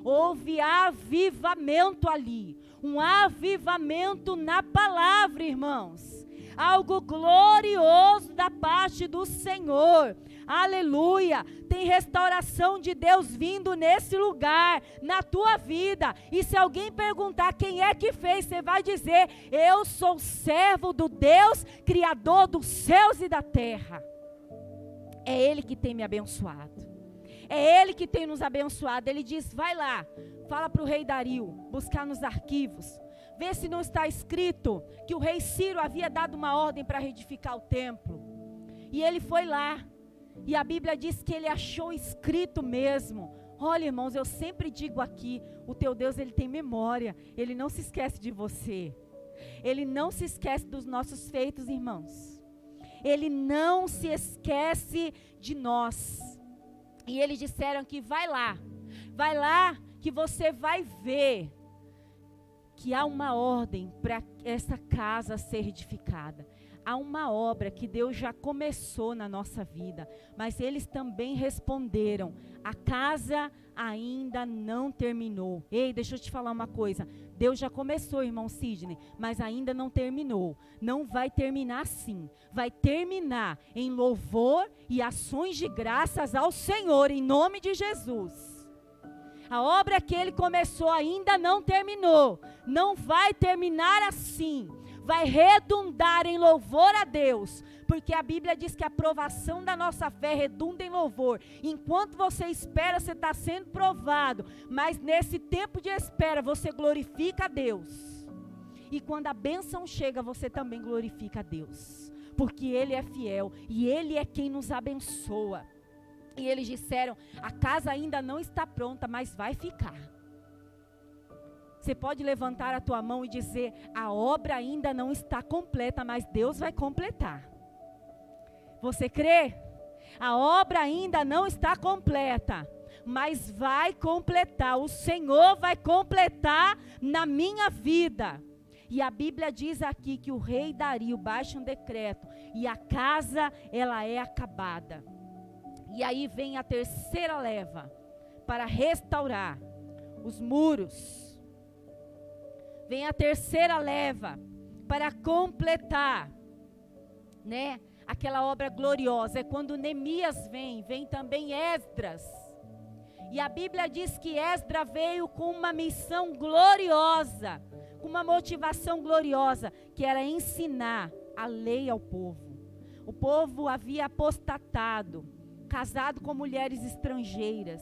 houve avivamento ali. Um avivamento na palavra, irmãos. Algo glorioso da parte do Senhor. Aleluia. Tem restauração de Deus vindo nesse lugar, na tua vida. E se alguém perguntar quem é que fez, você vai dizer: eu sou servo do Deus Criador dos céus e da terra. É Ele que tem me abençoado. É Ele que tem nos abençoado. Ele diz: vai lá, fala para o rei Dario buscar nos arquivos, vê se não está escrito que o rei Ciro havia dado uma ordem para reedificar o templo. E ele foi lá, e a Bíblia diz que ele achou escrito mesmo. Olha, irmãos, eu sempre digo aqui, o teu Deus, Ele tem memória, Ele não se esquece de você. Ele não se esquece dos nossos feitos, irmãos. Ele não se esquece de nós. E eles disseram que vai lá que você vai ver que há uma ordem para essa casa ser edificada. há uma obra que Deus já começou na nossa vida, mas eles também responderam: a casa ainda não terminou. Ei, deixa eu te falar uma coisa. Deus já começou, irmão Sidney, mas ainda não terminou. Não vai terminar assim. Vai terminar em louvor e ações de graças ao Senhor, em nome de Jesus. A obra que Ele começou ainda não terminou. Não vai terminar assim. Vai redundar em louvor a Deus, porque a Bíblia diz que a provação da nossa fé redunda em louvor. Enquanto você espera, você está sendo provado, mas nesse tempo de espera, você glorifica a Deus. E quando a bênção chega, você também glorifica a Deus, porque Ele é fiel e Ele é quem nos abençoa. E eles disseram: a casa ainda não está pronta, mas vai ficar. Você pode levantar a tua mão e dizer: a obra ainda não está completa, mas Deus vai completar. Você crê? A obra ainda não está completa, mas vai completar. O Senhor vai completar na minha vida. E a Bíblia diz aqui que o rei Dario baixa um decreto e a casa, ela é acabada. E aí vem a terceira leva para restaurar os muros. Vem a terceira leva para completar, né, aquela obra gloriosa. É quando Neemias vem também Esdras. E a Bíblia diz que Esdras veio com uma missão gloriosa, com uma motivação gloriosa, que era ensinar a lei ao povo. O povo havia apostatado, casado com mulheres estrangeiras,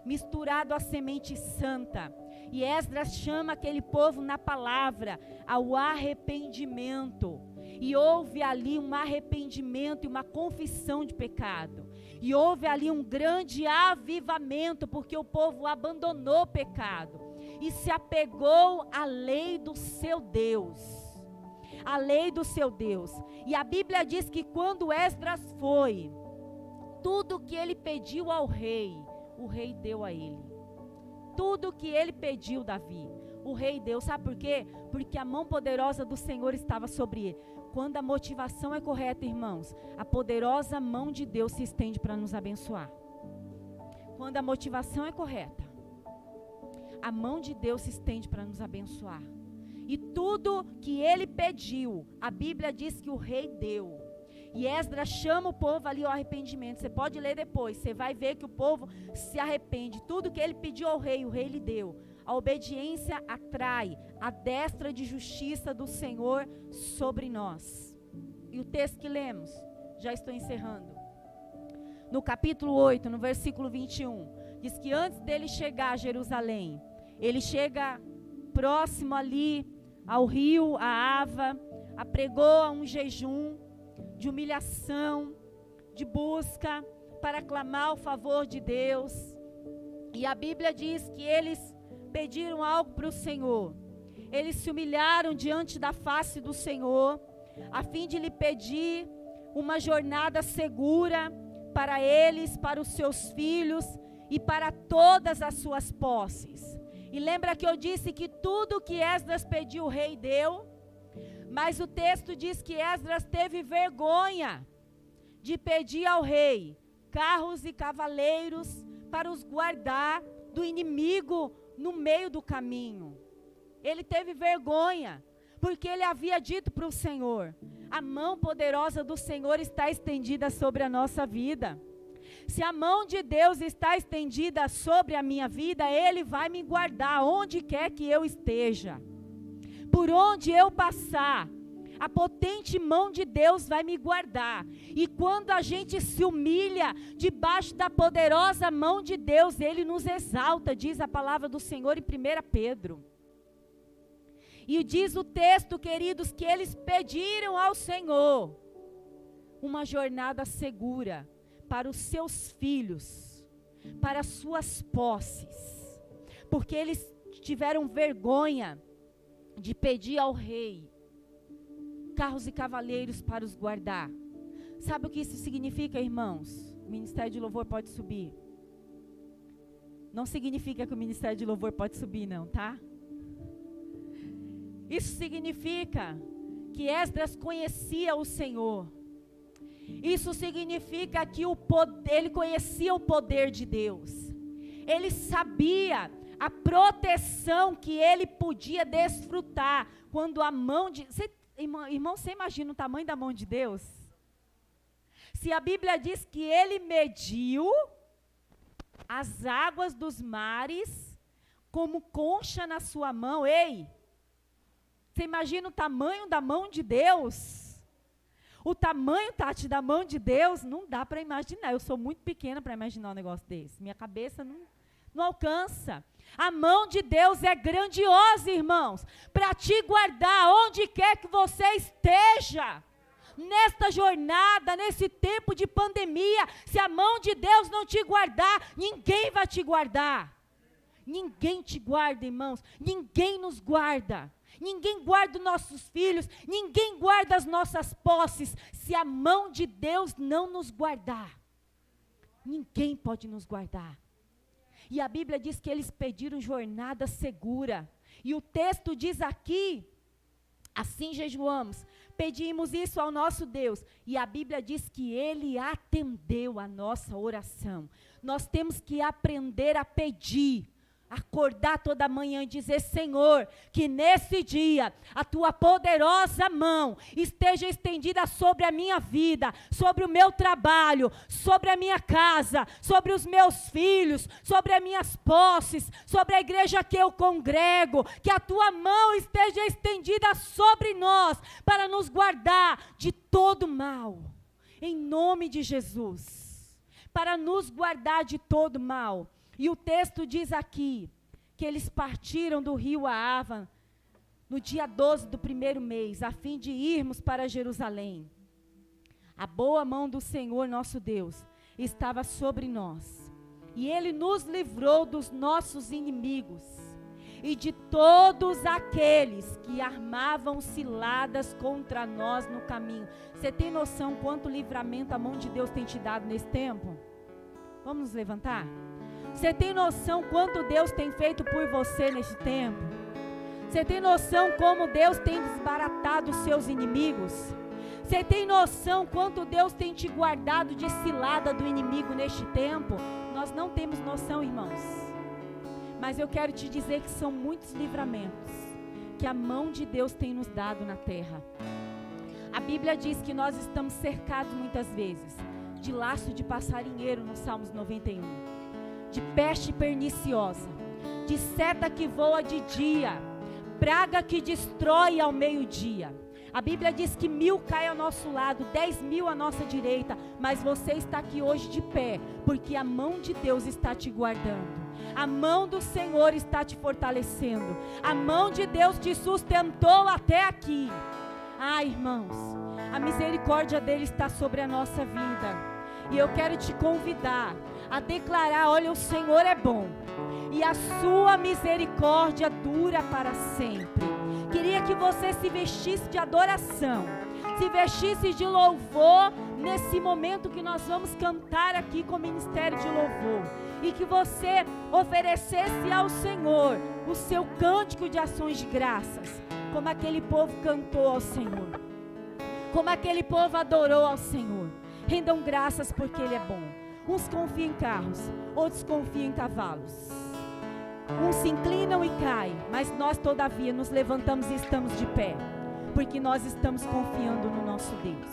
misturado a semente santa. E Esdras chama aquele povo na palavra ao arrependimento. E houve ali um arrependimento e uma confissão de pecado. E houve ali um grande avivamento, porque o povo abandonou o pecado e se apegou à lei do seu Deus. A lei do seu Deus. E a Bíblia diz que quando Esdras foi, tudo que ele pediu ao rei, o rei deu a ele. Tudo que ele pediu, Davi, o rei deu. Sabe por quê? Porque a mão poderosa do Senhor estava sobre ele. Quando a motivação é correta, irmãos, a poderosa mão de Deus se estende para nos abençoar. Quando a motivação é correta, a mão de Deus se estende para nos abençoar. E tudo que ele pediu, a Bíblia diz que o rei deu. E Esdras chama o povo ali ao arrependimento. Você pode ler depois, você vai ver que o povo se arrepende. Tudo que ele pediu ao rei, o rei lhe deu. A obediência atrai a destra de justiça do Senhor sobre nós. E o texto que lemos, já estou encerrando. No capítulo 8, no versículo 21, diz que antes dele chegar a Jerusalém, ele chega próximo ali ao rio, a Ava, apregou um jejum de humilhação, de busca para clamar o favor de Deus. E a Bíblia diz que eles pediram algo para o Senhor. Eles se humilharam diante da face do Senhor, a fim de lhe pedir uma jornada segura para eles, para os seus filhos e para todas as suas posses. E lembra que eu disse que tudo que Esdras pediu, o rei deu. Mas o texto diz que Esdras teve vergonha de pedir ao rei carros e cavaleiros para os guardar do inimigo no meio do caminho. Ele teve vergonha, porque ele havia dito para o Senhor: a mão poderosa do Senhor está estendida sobre a nossa vida. Se a mão de Deus está estendida sobre a minha vida, Ele vai me guardar onde quer que eu esteja. Por onde eu passar, a potente mão de Deus vai me guardar. E quando a gente se humilha debaixo da poderosa mão de Deus, Ele nos exalta, diz a palavra do Senhor em 1 Pedro. E diz o texto, queridos, que eles pediram ao Senhor uma jornada segura para os seus filhos, para as suas posses, porque eles tiveram vergonha de pedir ao rei carros e cavaleiros para os guardar. Sabe o que isso significa, irmãos? O ministério de louvor pode subir. Não significa que o ministério de louvor pode subir, não, tá? Isso significa que Esdras conhecia o Senhor. Isso significa que ele conhecia o poder de Deus. Ele sabia a proteção que ele podia desfrutar quando a mão de... Irmão, você imagina o tamanho da mão de Deus? Se a Bíblia diz que ele mediu as águas dos mares como concha na sua mão, ei, você imagina o tamanho da mão de Deus? O tamanho, Tati, da mão de Deus, não dá para imaginar. Eu sou muito pequena para imaginar um negócio desse. Minha cabeça não alcança. A mão de Deus é grandiosa, irmãos, para te guardar onde quer que você esteja. Nesta jornada, nesse tempo de pandemia, se a mão de Deus não te guardar, ninguém vai te guardar. Ninguém te guarda, irmãos. Ninguém nos guarda. Ninguém guarda os nossos filhos. Ninguém guarda as nossas posses. Se a mão de Deus não nos guardar, ninguém pode nos guardar. E a Bíblia diz que eles pediram jornada segura. E o texto diz aqui, assim jejuamos, pedimos isso ao nosso Deus. E a Bíblia diz que Ele atendeu a nossa oração. Nós temos que aprender a pedir. Acordar toda manhã e dizer: Senhor, que nesse dia a Tua poderosa mão esteja estendida sobre a minha vida, sobre o meu trabalho, sobre a minha casa, sobre os meus filhos, sobre as minhas posses, sobre a igreja que eu congrego, que a Tua mão esteja estendida sobre nós, para nos guardar de todo mal, em nome de Jesus, para nos guardar de todo mal. E o texto diz aqui, que eles partiram do rio Ahava, no dia 12 do primeiro mês, a fim de irmos para Jerusalém. A boa mão do Senhor nosso Deus estava sobre nós, e Ele nos livrou dos nossos inimigos, e de todos aqueles que armavam ciladas contra nós no caminho. Você tem noção quanto livramento a mão de Deus tem te dado nesse tempo? Vamos nos levantar? Você tem noção quanto Deus tem feito por você nesse tempo? Você tem noção como Deus tem desbaratado os seus inimigos? Você tem noção quanto Deus tem te guardado de cilada do inimigo neste tempo? Nós não temos noção, irmãos. Mas eu quero te dizer que são muitos livramentos que a mão de Deus tem nos dado na terra. A Bíblia diz que nós estamos cercados muitas vezes de laço de passarinheiro no Salmos 91. De peste perniciosa, de seta que voa de dia, praga que destrói ao meio-dia. A Bíblia diz que 1000 cai ao nosso lado, 10.000 à nossa direita, mas você está aqui hoje de pé, porque a mão de Deus está te guardando. A mão do Senhor está te fortalecendo. A mão de Deus te sustentou até aqui. Ah, irmãos, a misericórdia dele está sobre a nossa vida. E eu quero te convidar a declarar: olha, o Senhor é bom e a sua misericórdia dura para sempre. Queria que você se vestisse de adoração, se vestisse de louvor nesse momento que nós vamos cantar aqui com o Ministério de Louvor, e que você oferecesse ao Senhor o seu cântico de ações de graças, como aquele povo cantou ao Senhor, como aquele povo adorou ao Senhor. Rendam graças porque Ele é bom. Uns confiam em carros, outros confiam em cavalos. Uns se inclinam e caem, mas nós todavia nos levantamos e estamos de pé, porque nós estamos confiando no nosso Deus.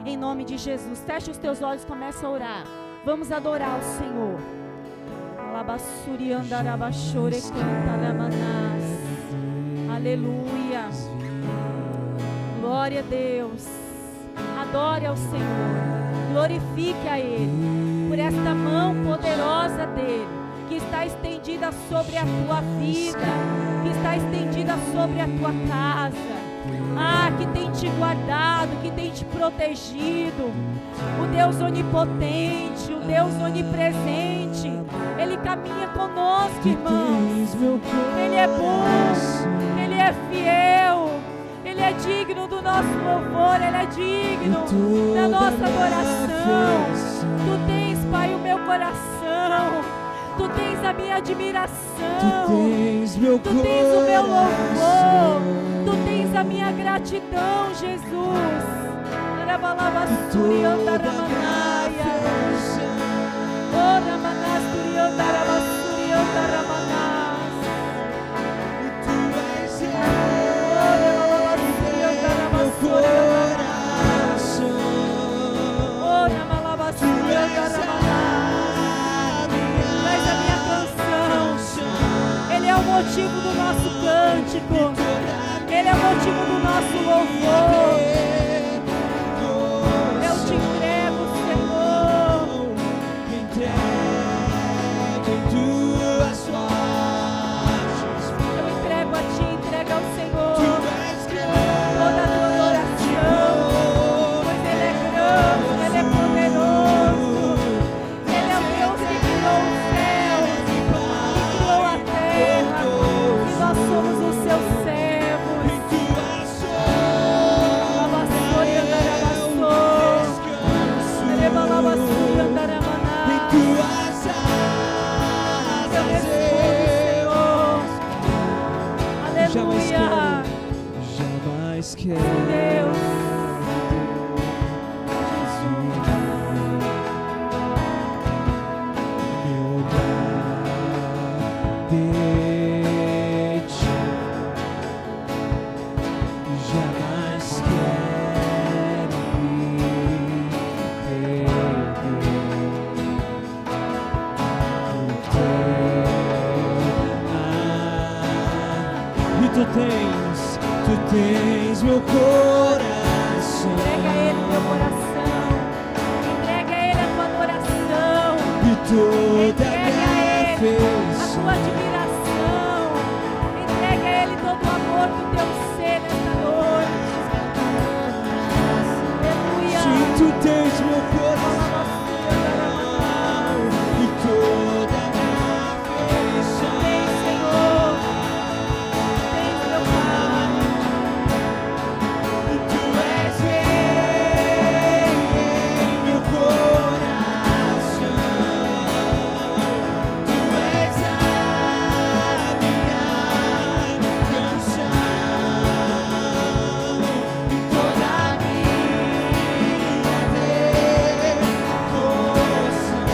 Em nome de Jesus, feche os teus olhos, começa a orar. Vamos adorar o Senhor. Aleluia. Glória a Deus. Adore ao Senhor. Glorifique a Ele por esta mão poderosa dEle, que está estendida sobre a tua vida, que está estendida sobre a tua casa. Ah, que tem te guardado, que tem te protegido. O Deus onipotente, o Deus onipresente, Ele caminha conosco, irmãos. Ele é bom, Ele é fiel, Ele é digno do nosso louvor, Ele é digno da nossa adoração. Tu tens, Pai, o meu coração, Tu tens a minha admiração, Tu tens o meu louvor, Tu tens tens a minha gratidão, Jesus. Ele é o motivo do nosso cântico. Ele é o motivo do nosso louvor. Eu te entrego, Senhor. Eu entrego a ti, entrega ao Senhor toda a tua adoração, pois Ele é grande, Ele é poderoso. Ele é o Deus que criou os céus, que criou a terra, e nós somos os seus servos. Jamais quero, Deus, me olhar de ti. Jamais quero me perder. E tu tens meu coração. entrega a Ele teu coração, entrega a Ele a tua adoração, E toda entrega a minha Ele a afeição. tua admiração, entrega a Ele todo o amor do teu ser nesta noite. Aleluia. Sim, tu tens meu coração. E toda minha afeição. Tem, Senhor, tens, meu Pai. E tu és rei em meu coração. Tu és a minha canção. E toda a minha devoção.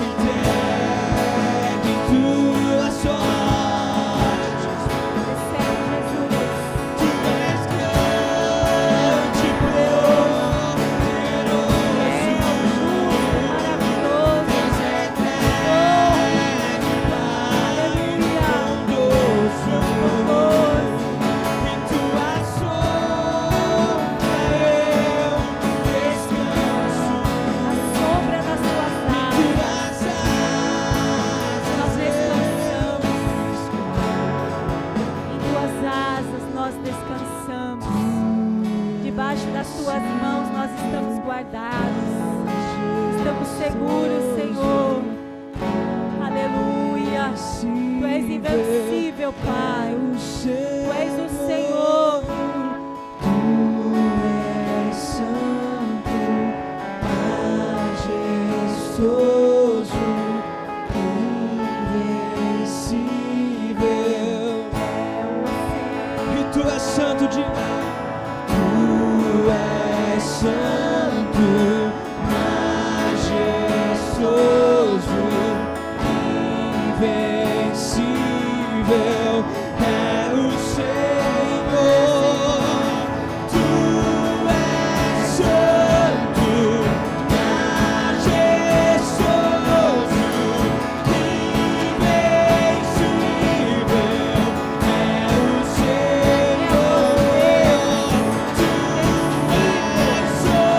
Entregue em tuas sortes. Recebe, Jesus. Tu és grande, poderoso, Maravilhoso. Deus eterno, Aleluia. bondoso. Em tua sombra eu descanso. A sombra das tuas Em asas tuas nós asas descansamos. Em tuas asas nós descansamos. Debaixo das tuas mãos nós estamos guardados. Estamos seguros, Senhor. Aleluia. Tu és invencível, Pai. Tu és o Senhor. Tu és santo, majestoso, invencível. E tu és santo demais. Tu és santo, majestoso, invencível. É o Senhor. Tu és santo, majestoso, invencível. É o Senhor. Tu és santo.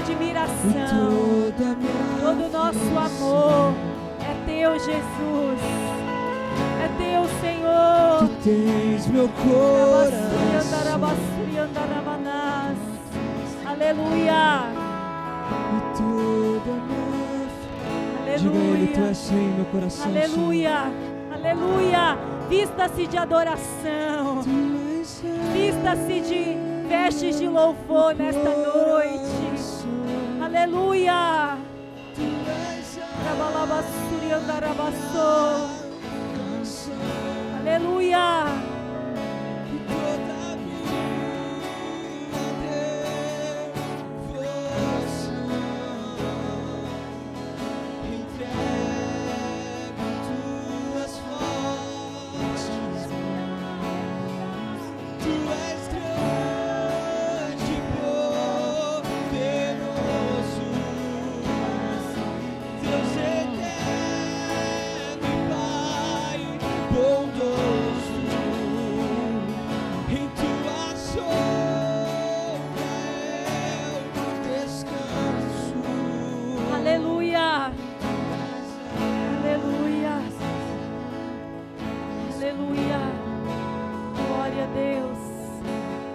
admiração, toda a minha todo o nosso amor é teu, Jesus. É teu, Senhor. Tu tens meu coração. Aleluia. E toda a minha fé. Diga a Ele, Tu Aleluia. és Senhor, meu coração. Aleluia. Aleluia. Vista-se de adoração. Senhor. Tu és Senhor. Vista-se de vestes de louvor nesta noite. Aleluia. Tu és Senhor. Rabalabassuri andarabassou. Aleluia. E toda a minha devoção entrego tuas fortes mãos. Tu és grande, poderoso, Deus eterno e Pai bondoso. Em tua sombra eu descanso. Aleluia. Aleluia. Aleluia. Glória a Deus.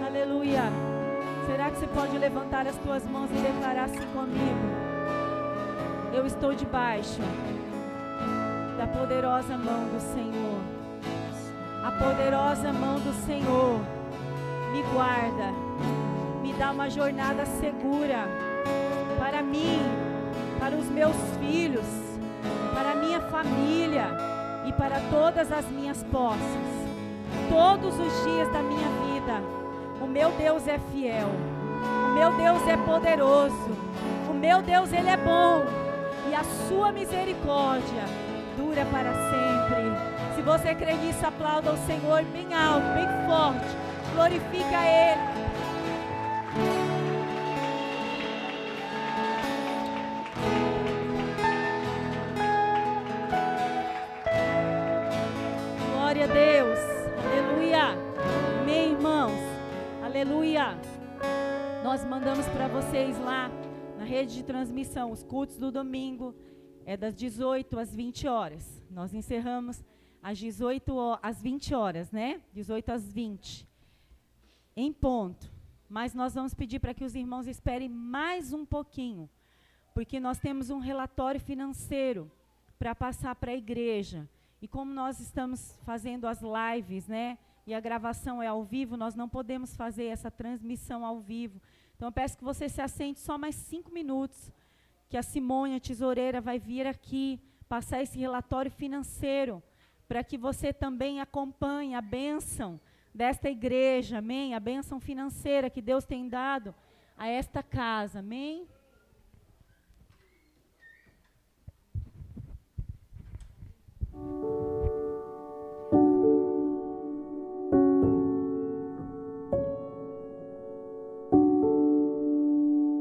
Aleluia. Será que você pode levantar as tuas mãos e declarar assim comigo? Eu estou debaixo da poderosa mão do Senhor. A poderosa mão do Senhor me guarda, me dá uma jornada segura para mim, para os meus filhos, para a minha família e para todas as minhas posses. Todos os dias da minha vida, o meu Deus é fiel, o meu Deus é poderoso, o meu Deus, Ele é bom e a sua misericórdia dura para sempre. Se você crê nisso, aplauda o Senhor bem alto, bem forte, glorifica Ele. Glória a Deus, aleluia, amém, irmãos, aleluia. Nós mandamos para vocês lá na rede de transmissão os cultos do domingo, é das 18 às 20 horas. Nós encerramos às 20 horas, né? 18 às 20, em ponto. Mas nós vamos pedir para que os irmãos esperem mais um pouquinho, porque nós temos um relatório financeiro para passar para a igreja. E como nós estamos fazendo as lives, né? E a gravação é ao vivo, nós não podemos fazer essa transmissão ao vivo. Então eu peço que você se assente só mais 5 minutos, que a Simone, a tesoureira, vai vir aqui passar esse relatório financeiro, para que você também acompanhe a bênção desta igreja, amém? A bênção financeira que Deus tem dado a esta casa, amém?